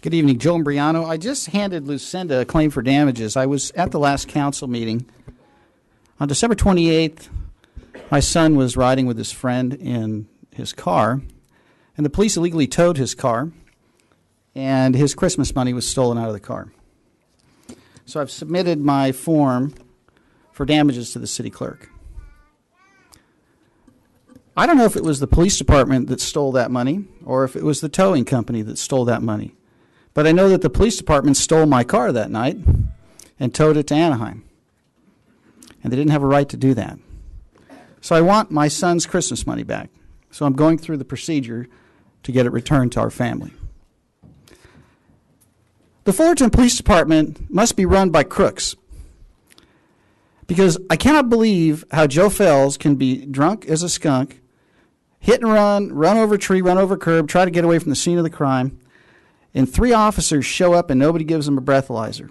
Good evening, Joe Imbriano. I just handed Lucinda a claim for damages. I was at the last council meeting. On December 28th, my son was riding with his friend in his car, and the police illegally towed his car, and his Christmas money was stolen out of the car. So I've submitted my form for damages to the city clerk. I don't know if it was the police department that stole that money or if it was the towing company that stole that money. But I know that the police department stole my car that night and towed it to Anaheim. And they didn't have a right to do that. So I want my son's Christmas money back. So I'm going through the procedure to get it returned to our family. The Fullerton Police Department must be run by crooks. Because I cannot believe how Joe Fells can be drunk as a skunk, hit and run over a tree, run over a curb, try to get away from the scene of the crime, and 3 officers show up and nobody gives them a breathalyzer.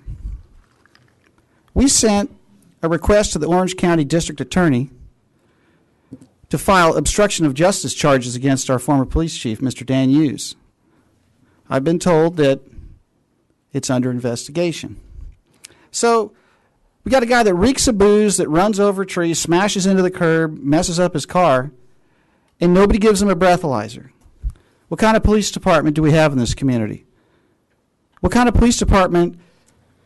We sent a request to the Orange County District Attorney to file obstruction of justice charges against our former police chief, Mr. Dan Hughes. I've been told that it's under investigation. So we got a guy that reeks of booze, that runs over a tree, smashes into the curb, messes up his car, and nobody gives him a breathalyzer. What kind of police department do we have in this community? What kind of police department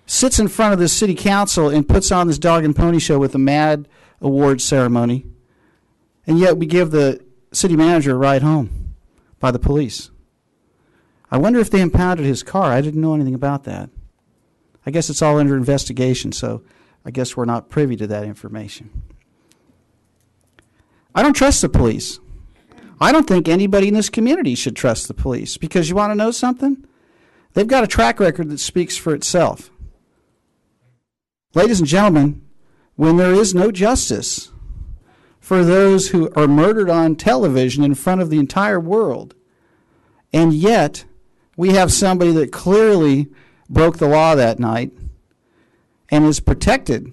sits in front of the city council and puts on this dog and pony show with a mad award ceremony, and yet we give the city manager a ride home by the police? I wonder if they impounded his car. I didn't know anything about that. I guess it's all under investigation, so I guess we're not privy to that information. I don't trust the police. I don't think anybody in this community should trust the police, because you want to know something? They've got a track record that speaks for itself. Ladies and gentlemen, when there is no justice for those who are murdered on television in front of the entire world, and yet we have somebody that clearly broke the law that night and is protected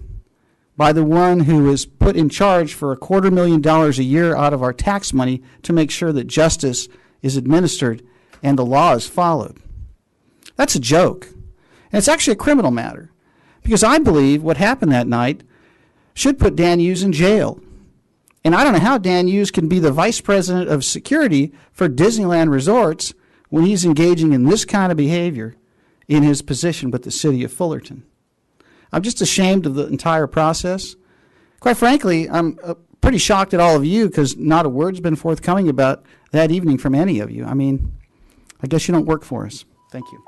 by the one who is put in charge for $250,000 a year out of our tax money to make sure that justice is administered and the law is followed. That's a joke. And it's actually a criminal matter, because I believe what happened that night should put Dan Hughes in jail. And I don't know how Dan Hughes can be the vice president of security for Disneyland Resorts when he's engaging in this kind of behavior in his position with the city of Fullerton. I'm just ashamed of the entire process. Quite frankly, I'm pretty shocked at all of you, because not a word's been forthcoming about that evening from any of you. I mean, I guess you don't work for us. Thank you.